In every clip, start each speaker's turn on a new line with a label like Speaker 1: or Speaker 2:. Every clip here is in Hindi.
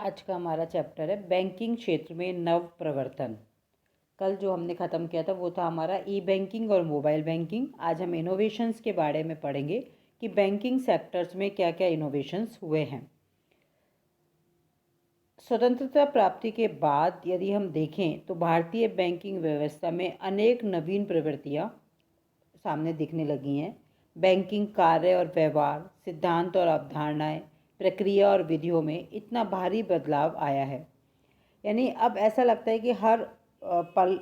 Speaker 1: आज का हमारा चैप्टर है बैंकिंग क्षेत्र में नव प्रवर्तन। कल जो हमने ख़त्म किया था वो था हमारा ई बैंकिंग और मोबाइल बैंकिंग। आज हम इनोवेशंस के बारे में पढ़ेंगे कि बैंकिंग सेक्टर्स में क्या क्या इनोवेशंस हुए हैं। स्वतंत्रता प्राप्ति के बाद यदि हम देखें तो भारतीय बैंकिंग व्यवस्था में अनेक नवीन प्रवृत्तियाँ सामने दिखने लगी हैं। बैंकिंग कार्य और व्यवहार, सिद्धांत और अवधारणाएं, प्रक्रिया और विधियों में इतना भारी बदलाव आया है। यानी अब ऐसा लगता है कि हर पल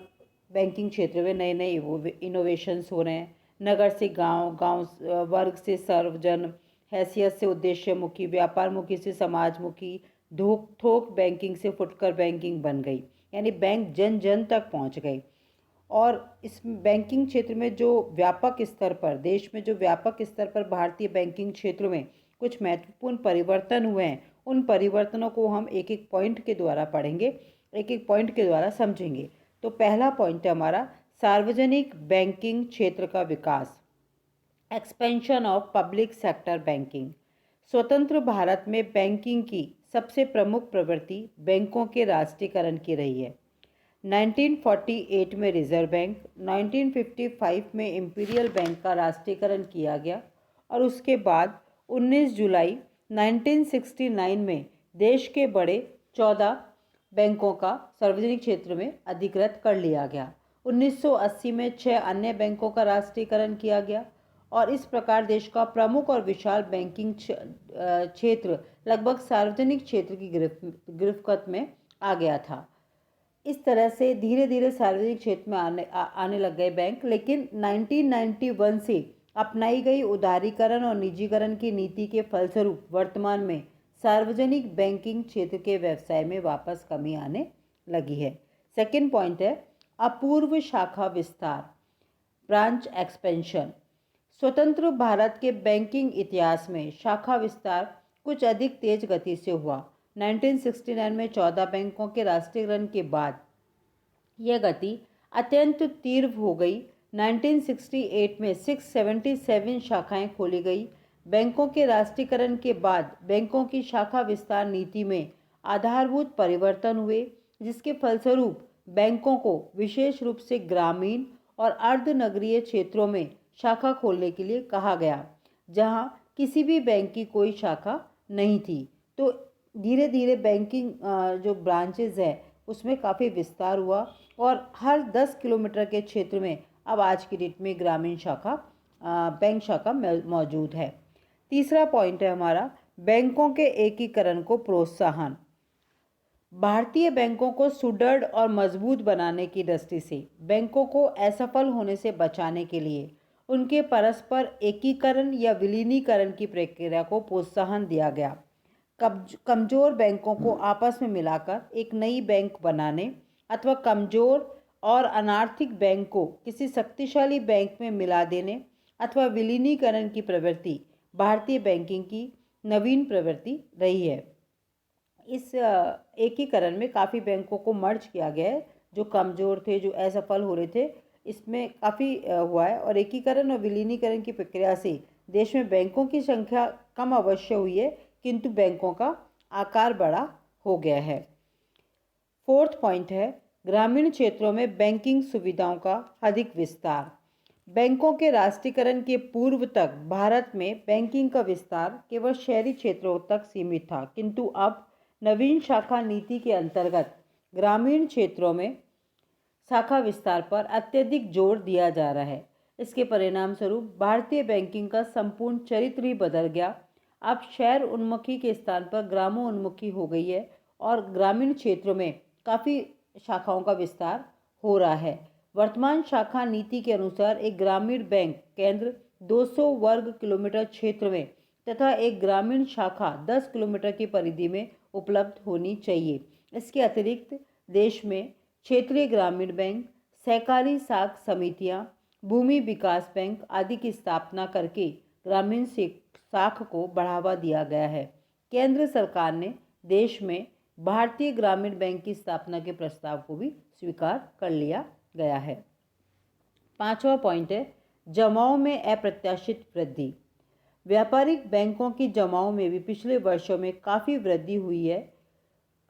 Speaker 1: बैंकिंग क्षेत्र में नए नए इनोवेशंस हो रहे हैं। नगर से गांव, गांव वर्ग से सर्वजन, हैसियत से उद्देश्यमुखी, व्यापारमुखी से समाजमुखी, धोक थोक बैंकिंग से फुटकर बैंकिंग बन गई। यानी बैंक जन जन तक पहुंच गई। और इस बैंकिंग क्षेत्र में जो व्यापक स्तर पर देश में जो व्यापक स्तर पर भारतीय बैंकिंग क्षेत्र में कुछ महत्वपूर्ण परिवर्तन हुए हैं, उन परिवर्तनों को हम एक एक पॉइंट के द्वारा पढ़ेंगे, एक एक पॉइंट के द्वारा समझेंगे। तो पहला पॉइंट है हमारा सार्वजनिक बैंकिंग क्षेत्र का विकास, expansion of public sector banking. स्वतंत्र भारत में बैंकिंग की सबसे प्रमुख प्रवृत्ति बैंकों के राष्ट्रीयकरण की रही है। 1948 में रिजर्व बैंक, 1955 में इंपीरियल बैंक का राष्ट्रीयकरण किया गया और उसके बाद 19 जुलाई 1969 में देश के बड़े 14 बैंकों का सार्वजनिक क्षेत्र में अधिकृत कर लिया गया। 1980 में 6 अन्य बैंकों का राष्ट्रीयकरण किया गया और इस प्रकार देश का प्रमुख और विशाल बैंकिंग क्षेत्र लगभग सार्वजनिक क्षेत्र की गिरफ्त में आ गया था। इस तरह से धीरे धीरे सार्वजनिक क्षेत्र में आने लग गए बैंक। लेकिन 1991 से अपनाई गई उदारीकरण और निजीकरण की नीति के फलस्वरूप वर्तमान में सार्वजनिक बैंकिंग क्षेत्र के व्यवसाय में वापस कमी आने लगी है। सेकंड पॉइंट है अपूर्व शाखा विस्तार, ब्रांच एक्सपेंशन। स्वतंत्र भारत के बैंकिंग इतिहास में शाखा विस्तार कुछ अधिक तेज गति से हुआ। 1969 में 14 बैंकों के राष्ट्रीयकरण के बाद यह गति अत्यंत तीव्र हो गई। 1968 में 677 शाखाएं खोली गई। बैंकों के राष्ट्रीयकरण के बाद बैंकों की शाखा विस्तार नीति में आधारभूत परिवर्तन हुए, जिसके फलस्वरूप बैंकों को विशेष रूप से ग्रामीण और अर्धनगरीय क्षेत्रों में शाखा खोलने के लिए कहा गया, जहां किसी भी बैंक की कोई शाखा नहीं थी। तो धीरे धीरे बैंकिंग जो ब्रांचेज है उसमें काफ़ी विस्तार हुआ और हर 10 किलोमीटर के क्षेत्र में अब आज की डेट में ग्रामीण शाखा बैंक शाखा मौजूद है। तीसरा पॉइंट है हमारा बैंकों के एकीकरण को प्रोत्साहन। भारतीय बैंकों को सुदृढ़ और मजबूत बनाने की दृष्टि से बैंकों को असफल होने से बचाने के लिए उनके परस्पर एकीकरण या विलीनीकरण की प्रक्रिया को प्रोत्साहन दिया गया। कमजोर बैंकों को आपस में मिलाकर एक नई बैंक बनाने अथवा कमजोर और अनार्थिक बैंक को किसी शक्तिशाली बैंक में मिला देने अथवा विलीनीकरण की प्रवृत्ति भारतीय बैंकिंग की नवीन प्रवृत्ति रही है। इस एकीकरण में काफ़ी बैंकों को मर्ज किया गया है, जो कमज़ोर थे, जो असफल हो रहे थे, इसमें काफ़ी हुआ है। और एकीकरण और विलीनीकरण की प्रक्रिया से देश में बैंकों की संख्या कम अवश्य हुई है, किंतु बैंकों का आकार बड़ा हो गया है। फोर्थ पॉइंट है ग्रामीण क्षेत्रों में बैंकिंग सुविधाओं का अधिक विस्तार। बैंकों के राष्ट्रीयकरण के पूर्व तक भारत में बैंकिंग का विस्तार केवल शहरी क्षेत्रों तक सीमित था, किंतु अब नवीन शाखा नीति के अंतर्गत ग्रामीण क्षेत्रों में शाखा विस्तार पर अत्यधिक जोर दिया जा रहा है। इसके परिणाम स्वरूप भारतीय बैंकिंग का संपूर्ण चरित्र ही बदल गया। अब शहर उन्मुखी के स्थान पर ग्रामोन्मुखी हो गई है और ग्रामीण क्षेत्रों में काफ़ी शाखाओं का विस्तार हो रहा है। वर्तमान शाखा नीति के अनुसार एक ग्रामीण बैंक केंद्र 200 वर्ग किलोमीटर क्षेत्र में तथा एक ग्रामीण शाखा 10 किलोमीटर की परिधि में उपलब्ध होनी चाहिए। इसके अतिरिक्त देश में क्षेत्रीय ग्रामीण बैंक, सहकारी साख समितियां, भूमि विकास बैंक आदि की स्थापना करके ग्रामीण साख को बढ़ावा दिया गया है। केंद्र सरकार ने देश में भारतीय ग्रामीण बैंक की स्थापना के प्रस्ताव को भी स्वीकार कर लिया गया है। पांचवा पॉइंट है जमाओं में अप्रत्याशित वृद्धि। व्यापारिक बैंकों की जमाओं में भी पिछले वर्षों में काफ़ी वृद्धि हुई है।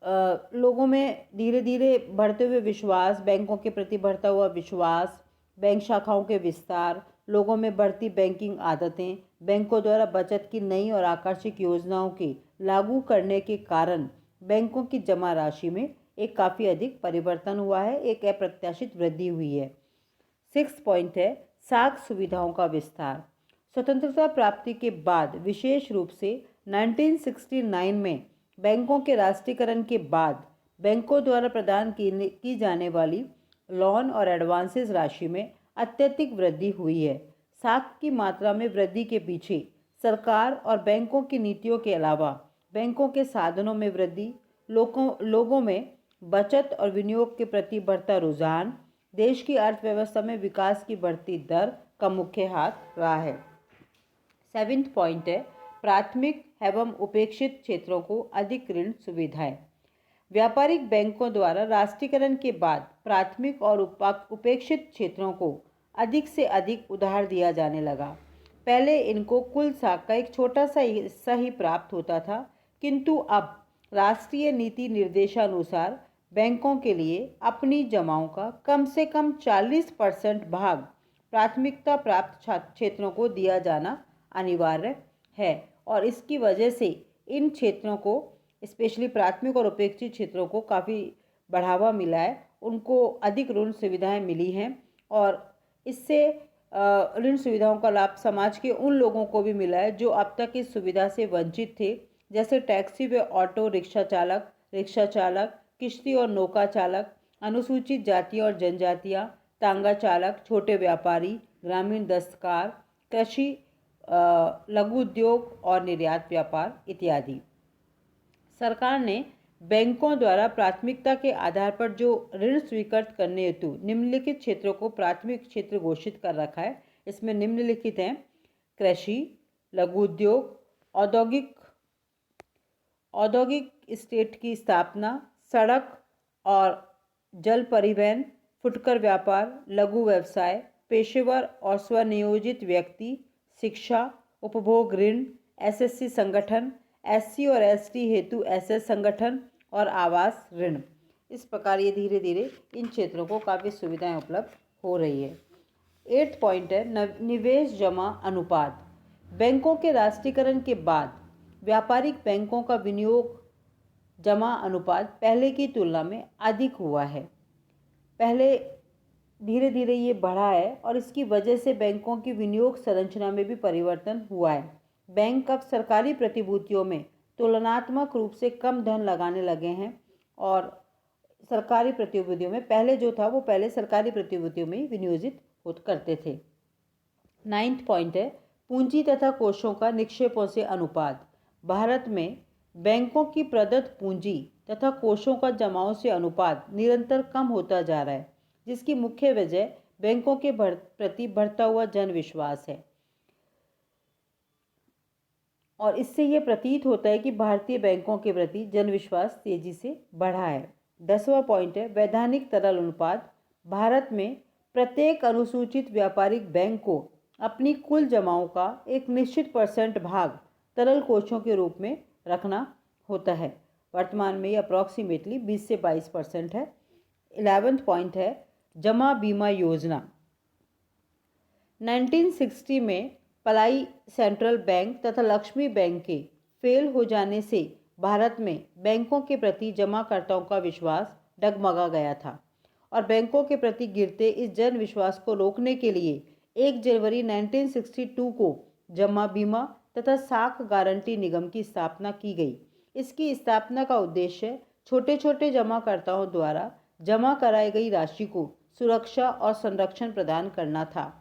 Speaker 1: लोगों में धीरे धीरे बढ़ते हुए विश्वास, बैंकों के प्रति बढ़ता हुआ विश्वास, बैंक शाखाओं के विस्तार, लोगों में बढ़ती बैंकिंग आदतें, बैंकों द्वारा बचत की नई और आकर्षक योजनाओं के लागू करने के कारण बैंकों की जमा राशि में एक काफ़ी अधिक परिवर्तन हुआ है, एक अप्रत्याशित वृद्धि हुई है। 6 पॉइंट है साख सुविधाओं का विस्तार। स्वतंत्रता प्राप्ति के बाद विशेष रूप से 1969 में बैंकों के राष्ट्रीयकरण के बाद बैंकों द्वारा प्रदान की जाने वाली लोन और एडवांसेस राशि में अत्यधिक वृद्धि हुई है। साख की मात्रा में वृद्धि के पीछे सरकार और बैंकों की नीतियों के अलावा बैंकों के साधनों में वृद्धि, लोगों में बचत और विनियोग के प्रति बढ़ता रुझान, देश की अर्थव्यवस्था में विकास की बढ़ती दर का मुख्य हाथ रहा है। 7वां पॉइंट है प्राथमिक एवं उपेक्षित क्षेत्रों को अधिक ऋण सुविधाएं। व्यापारिक बैंकों द्वारा राष्ट्रीयकरण के बाद प्राथमिक और उपेक्षित क्षेत्रों को अधिक से अधिक उधार दिया जाने लगा। पहले इनको कुल साख का एक छोटा सा हिस्सा ही प्राप्त होता था, किंतु अब राष्ट्रीय नीति निर्देशानुसार बैंकों के लिए अपनी जमाओं का कम से कम 40% भाग प्राथमिकता प्राप्त क्षेत्रों को दिया जाना अनिवार्य है और इसकी वजह से इन क्षेत्रों को, स्पेशली प्राथमिक और उपेक्षित क्षेत्रों को काफ़ी बढ़ावा मिला है, उनको अधिक ऋण सुविधाएं मिली हैं और इससे ऋण सुविधाओं का लाभ समाज के उन लोगों को भी मिला है जो अब तक इस सुविधा से वंचित थे, जैसे टैक्सी व ऑटो रिक्शा चालक, किश्ती और नौका चालक, अनुसूचित जातियाँ और जनजातियाँ, तांगा चालक, छोटे व्यापारी, ग्रामीण दस्तकार, कृषि, लघु उद्योग और निर्यात व्यापार इत्यादि। सरकार ने बैंकों द्वारा प्राथमिकता के आधार पर जो ऋण स्वीकृत करने हेतु निम्नलिखित क्षेत्रों को प्राथमिक क्षेत्र घोषित कर रखा है। इसमें निम्नलिखित हैं कृषि, लघु उद्योग, औद्योगिक स्टेट की स्थापना, सड़क और जल परिवहन, फुटकर व्यापार, लघु व्यवसाय, पेशेवर और स्वनियोजित व्यक्ति, शिक्षा, उपभोग ऋण, एसएससी संगठन, एससी और एसटी हेतु एसएस संगठन और आवास ऋण। इस प्रकार ये धीरे धीरे इन क्षेत्रों को काफ़ी सुविधाएं उपलब्ध हो रही है। 8 पॉइंट है निवेश जमा अनुपात। बैंकों के राष्ट्रीयकरण के बाद व्यापारिक बैंकों का विनियोग जमा अनुपात पहले की तुलना में अधिक हुआ है। पहले धीरे धीरे ये बढ़ा है और इसकी वजह से बैंकों की विनियोग संरचना में भी परिवर्तन हुआ है। बैंक अब सरकारी प्रतिभूतियों में तुलनात्मक रूप से कम धन लगाने लगे हैं और सरकारी प्रतिभूतियों में पहले सरकारी प्रतिभूतियों में ही विनियोजित करते थे। 9वां पॉइंट है पूंजी तथा कोषों का निक्षेपों से अनुपात। भारत में बैंकों की प्रदत्त पूंजी तथा कोषों का जमाओं से अनुपात निरंतर कम होता जा रहा है, जिसकी मुख्य वजह बैंकों के प्रति बढ़ता हुआ जन विश्वास है और इससे ये प्रतीत होता है कि भारतीय बैंकों के प्रति जन विश्वास तेजी से बढ़ा है। 10वां पॉइंट है वैधानिक तरल अनुपात। भारत में प्रत्येक अनुसूचित व्यापारिक बैंक को अपनी कुल जमाओं का एक निश्चित % भाग तरल कोषों के रूप में रखना होता है। वर्तमान में ये अप्रॉक्सीमेटली 20 से 22% है। 11वां पॉइंट है जमा बीमा योजना। 1960 में पलाई सेंट्रल बैंक तथा लक्ष्मी बैंक के फेल हो जाने से भारत में बैंकों के प्रति जमाकर्ताओं का विश्वास डगमगा गया था और बैंकों के प्रति गिरते इस जन विश्वास को रोकने के लिए 1 जनवरी 1962 को जमा बीमा तथा साख गारंटी निगम की स्थापना की गई। इसकी स्थापना का उद्देश्य छोटे छोटे जमाकर्ताओं द्वारा जमा कराई गई राशि को सुरक्षा और संरक्षण प्रदान करना था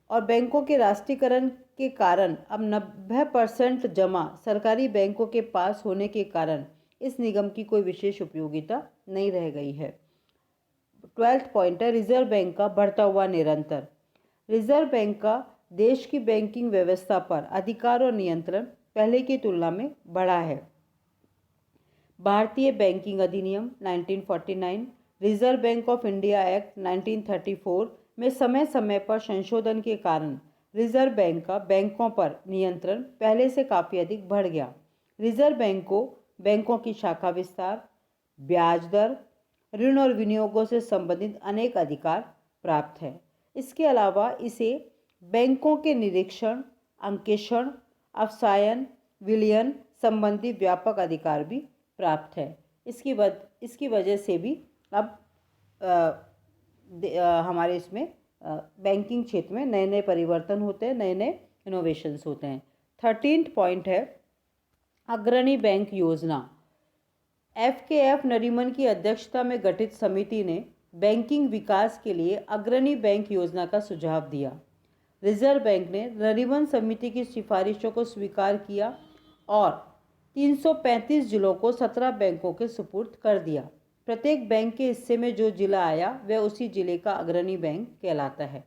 Speaker 1: और बैंकों के राष्ट्रीयकरण के कारण अब 90% जमा सरकारी बैंकों के पास होने के कारण इस निगम की कोई विशेष उपयोगिता नहीं रह गई है। 12वां पॉइंट है रिजर्व बैंक का बढ़ता हुआ निरंतर। रिजर्व बैंक का देश की बैंकिंग व्यवस्था पर अधिकार और नियंत्रण पहले की तुलना में बढ़ा है। भारतीय बैंकिंग अधिनियम 1949, reserve bank of India act 1934 में समय समय पर संशोधन के कारण रिजर्व बैंक का बैंकों पर नियंत्रण पहले से काफ़ी अधिक बढ़ गया। रिजर्व बैंक को बैंकों की शाखा विस्तार, ब्याज दर, ऋण और विनियोगों से संबंधित अनेक अधिकार प्राप्त है। इसके अलावा इसे बैंकों के निरीक्षण, अंकेक्षण, अवसायन, विलयन संबंधी व्यापक अधिकार भी प्राप्त है। इसकी वजह से भी अब हमारे इसमें बैंकिंग क्षेत्र में नए नए परिवर्तन होते हैं, नए नए इनोवेशंस होते हैं। 13th पॉइंट है अग्रणी बैंक योजना। FKF नरीमन की अध्यक्षता में गठित समिति ने बैंकिंग विकास के लिए अग्रणी बैंक योजना का सुझाव दिया। रिजर्व बैंक ने नरीमन समिति की सिफारिशों को स्वीकार किया और 335 जिलों को 17 बैंकों के सुपुर्द कर दिया। प्रत्येक बैंक के हिस्से में जो जिला आया वह उसी जिले का अग्रणी बैंक कहलाता है।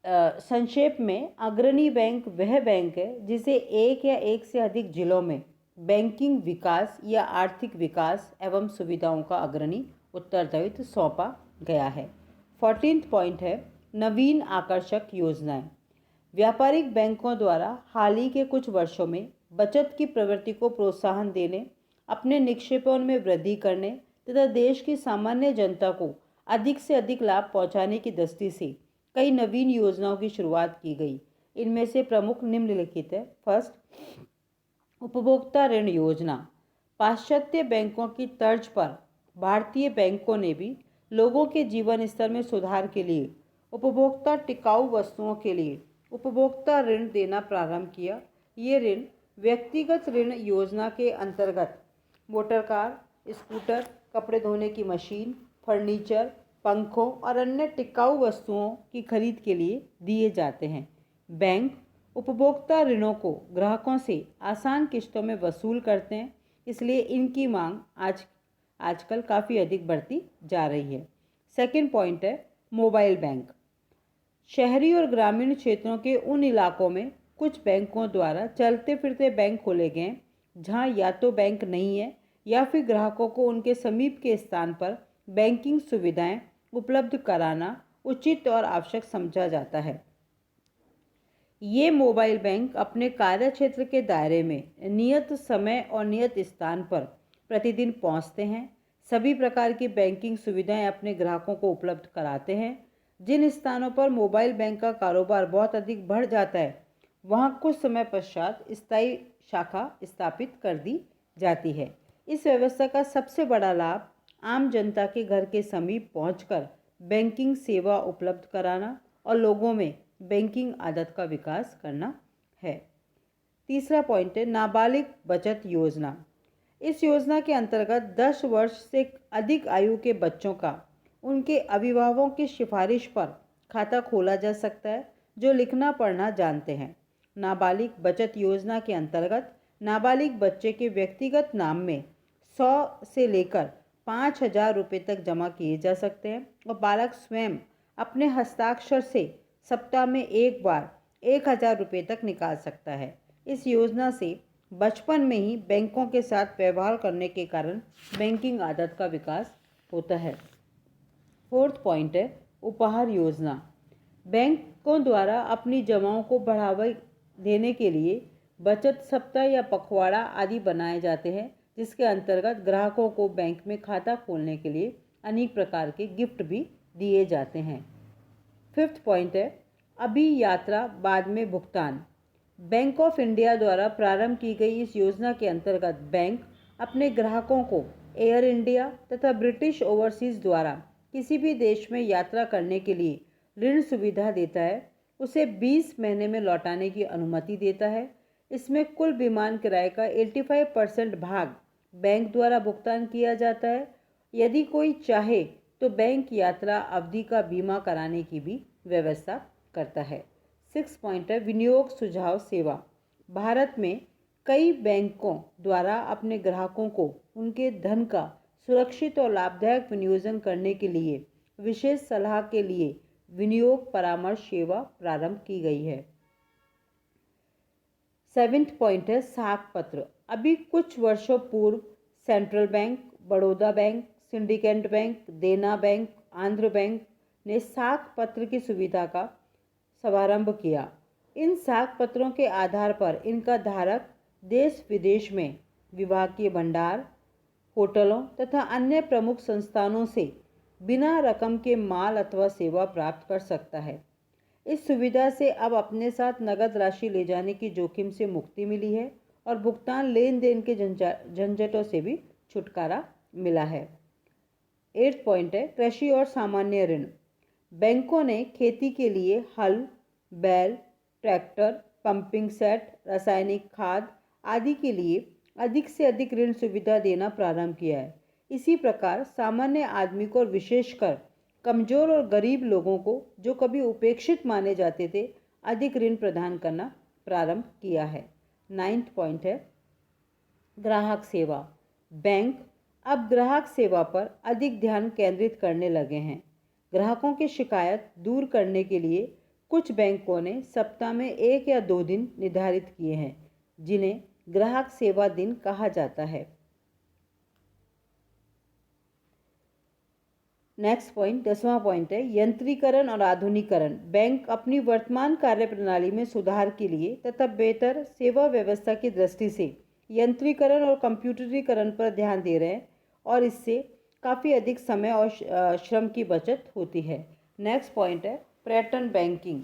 Speaker 1: संक्षेप में अग्रणी बैंक वह बैंक है जिसे एक या एक से अधिक जिलों में बैंकिंग विकास या आर्थिक विकास एवं सुविधाओं का अग्रणी उत्तरदायित्व सौंपा गया है। 14th पॉइंट है नवीन आकर्षक योजनाएं। व्यापारिक बैंकों द्वारा हाल ही के कुछ वर्षों में बचत की प्रवृत्ति को प्रोत्साहन देने, अपने निक्षेपों में वृद्धि करने तथा देश की सामान्य जनता को अधिक से अधिक लाभ पहुंचाने की दृष्टि से कई नवीन योजनाओं की शुरुआत की गई। इनमें से प्रमुख निम्नलिखित है। फर्स्ट, उपभोक्ता ऋण योजना। पाश्चात्य बैंकों की तर्ज पर भारतीय बैंकों ने भी लोगों के जीवन स्तर में सुधार के लिए उपभोक्ता टिकाऊ वस्तुओं के लिए उपभोक्ता ऋण देना प्रारंभ किया। ये ऋण व्यक्तिगत ऋण योजना के अंतर्गत मोटर कार, स्कूटर, कपड़े धोने की मशीन, फर्नीचर, पंखों और अन्य टिकाऊ वस्तुओं की खरीद के लिए दिए जाते हैं। बैंक उपभोक्ता ऋणों को ग्राहकों से आसान किस्तों में वसूल करते हैं, इसलिए इनकी मांग आजकल काफ़ी अधिक बढ़ती जा रही है। सेकंड पॉइंट है मोबाइल बैंक। शहरी और ग्रामीण क्षेत्रों के उन इलाकों में कुछ बैंकों द्वारा चलते फिरते बैंक खोले गए जहां या तो बैंक नहीं है या फिर ग्राहकों को उनके समीप के स्थान पर बैंकिंग सुविधाएं उपलब्ध कराना उचित और आवश्यक समझा जाता है। ये मोबाइल बैंक अपने कार्य क्षेत्र के दायरे में नियत समय और नियत स्थान पर प्रतिदिन पहुंचते हैं। सभी प्रकार की बैंकिंग सुविधाएं अपने ग्राहकों को उपलब्ध कराते हैं। जिन स्थानों पर मोबाइल बैंक का कारोबार बहुत अधिक बढ़ जाता है वहां कुछ समय पश्चात स्थायी शाखा स्थापित कर दी जाती है। इस व्यवस्था का सबसे बड़ा लाभ आम जनता के घर के समीप पहुंचकर बैंकिंग सेवा उपलब्ध कराना और लोगों में बैंकिंग आदत का विकास करना है। तीसरा पॉइंट है नाबालिग बचत योजना। इस योजना के अंतर्गत 10 वर्ष से अधिक आयु के बच्चों का उनके अभिभावकों की सिफारिश पर खाता खोला जा सकता है जो लिखना पढ़ना जानते हैं। नाबालिग बचत योजना के अंतर्गत नाबालिग बच्चे के व्यक्तिगत नाम में 100 से लेकर 5,000 रुपये तक जमा किए जा सकते हैं और बालक स्वयं अपने हस्ताक्षर से सप्ताह में एक बार 1,000 रुपये तक निकाल सकता है। इस योजना से बचपन में ही बैंकों के साथ व्यवहार करने के कारण बैंकिंग आदत का विकास होता है। फोर्थ पॉइंट है उपहार योजना। बैंकों द्वारा अपनी जमाओं को बढ़ावा देने के लिए बचत सप्ताह या पखवाड़ा आदि बनाए जाते हैं जिसके अंतर्गत ग्राहकों को बैंक में खाता खोलने के लिए अनेक प्रकार के गिफ्ट भी दिए जाते हैं। फिफ्थ पॉइंट है अभी यात्रा बाद में भुगतान। बैंक ऑफ इंडिया द्वारा प्रारंभ की गई इस योजना के अंतर्गत बैंक अपने ग्राहकों को एयर इंडिया तथा ब्रिटिश ओवरसीज द्वारा किसी भी देश में यात्रा करने के लिए ऋण सुविधा देता है। उसे 20 महीने में लौटाने की अनुमति देता है। इसमें कुल विमान किराए का 85% भाग बैंक द्वारा भुगतान किया जाता है। यदि कोई चाहे तो बैंक यात्रा अवधि का बीमा कराने की भी व्यवस्था करता है। 6 पॉइंट है विनियोग सुझाव सेवा। भारत में कई बैंकों द्वारा अपने ग्राहकों को उनके धन का सुरक्षित और लाभदायक विनियोजन करने के लिए विशेष सलाह के लिए विनियोग परामर्श सेवा प्रारंभ की गई है। 7th पॉइंट है साख पत्र। अभी कुछ वर्षों पूर्व central bank, Baroda bank, syndicate bank, देना बैंक, आंध्र बैंक ने साख पत्र की सुविधा का शुभारंभ किया। इन साख पत्रों के आधार पर इनका धारक देश विदेश में विभागीय भंडार, होटलों तथा अन्य प्रमुख संस्थानों से बिना रकम के माल अथवा सेवा प्राप्त कर सकता है। इस सुविधा से अब अपने साथ नगद राशि ले जाने की जोखिम से मुक्ति मिली है और भुगतान लेन देन के झंझटों से भी छुटकारा मिला है। 8 पॉइंट है कृषि और सामान्य ऋण। बैंकों ने खेती के लिए हल, बैल, ट्रैक्टर, पंपिंग सेट, रासायनिक खाद आदि के लिए अधिक से अधिक ऋण सुविधा देना प्रारंभ किया है। इसी प्रकार सामान्य आदमी को और विशेषकर कमजोर और गरीब लोगों को, जो कभी उपेक्षित माने जाते थे, अधिक ऋण प्रदान करना प्रारंभ किया है। 9 पॉइंट है ग्राहक सेवा। बैंक अब ग्राहक सेवा पर अधिक ध्यान केंद्रित करने लगे हैं। ग्राहकों की शिकायत दूर करने के लिए कुछ बैंकों ने सप्ताह में 1 या 2 दिन निर्धारित किए हैं, जिन्हें ग्राहक सेवा दिन कहा जाता है। नेक्स्ट पॉइंट 10वां पॉइंट है यंत्रीकरण और आधुनिकीकरण। बैंक अपनी वर्तमान कार्यप्रणाली में सुधार के लिए तथा बेहतर सेवा व्यवस्था की दृष्टि से यंत्रीकरण और कंप्यूटरीकरण पर ध्यान दे रहे हैं और इससे काफ़ी अधिक समय और श्रम की बचत होती है। नेक्स्ट पॉइंट है पर्यटन बैंकिंग।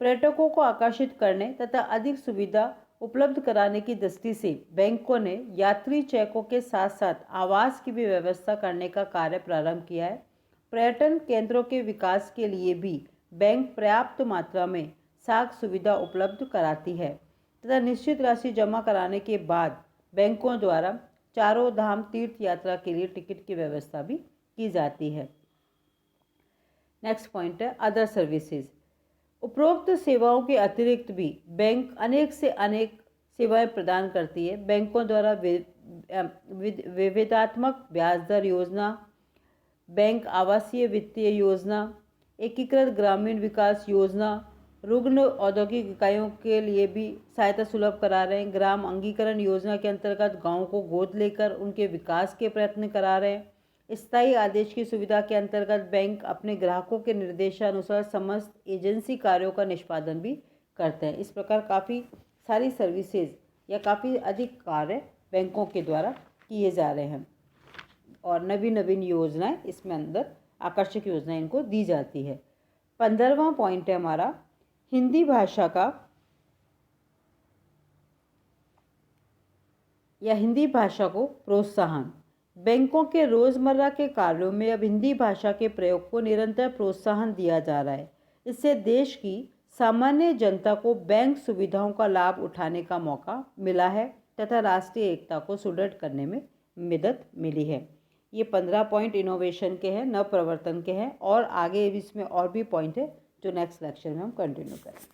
Speaker 1: पर्यटकों को आकर्षित करने तथा अधिक सुविधा उपलब्ध कराने की दृष्टि से बैंकों ने यात्री चेकों के साथ साथ आवास की भी व्यवस्था करने का कार्य प्रारंभ किया है। पर्यटन केंद्रों के विकास के लिए भी बैंक पर्याप्त मात्रा में साख सुविधा उपलब्ध कराती है तथा निश्चित राशि जमा कराने के बाद बैंकों द्वारा चारों धाम तीर्थ यात्रा के लिए टिकट की व्यवस्था भी की जाती है। नेक्स्ट पॉइंट है अदर सर्विसेज। उपरोक्त सेवाओं के अतिरिक्त भी बैंक अनेक से अनेक सेवाएं प्रदान करती है। बैंकों द्वारा विविधात्मक ब्याज दर योजना, बैंक आवासीय वित्तीय योजना, एकीकृत ग्रामीण विकास योजना, रुग्ण औद्योगिक इकाइयों के लिए भी सहायता सुलभ करा रहे हैं। ग्राम अंगीकरण योजना के अंतर्गत गाँव को गोद लेकर उनके विकास के प्रयत्न करा रहे हैं। स्थायी आदेश की सुविधा के अंतर्गत बैंक अपने ग्राहकों के निर्देशानुसार समस्त एजेंसी कार्यों का निष्पादन भी करते हैं। इस प्रकार काफ़ी सारी सर्विसेज या काफ़ी अधिक कार्य बैंकों के द्वारा किए जा रहे हैं और नवीन नवीन योजनाएं इसमें अंदर आकर्षक योजनाएं इनको दी जाती है। 15वां पॉइंट है हमारा हिंदी भाषा का या हिंदी भाषा को प्रोत्साहन। बैंकों के रोज़मर्रा के कार्यों में अब हिंदी भाषा के प्रयोग को निरंतर प्रोत्साहन दिया जा रहा है। इससे देश की सामान्य जनता को बैंक सुविधाओं का लाभ उठाने का मौका मिला है तथा राष्ट्रीय एकता को सुदृढ़ करने में मदद मिली है। ये 15 पॉइंट इनोवेशन के हैं, नव प्रवर्तन के हैं और आगे इसमें और भी पॉइंट है जो नेक्स्ट लेक्चर में हम कंटिन्यू करेंगे।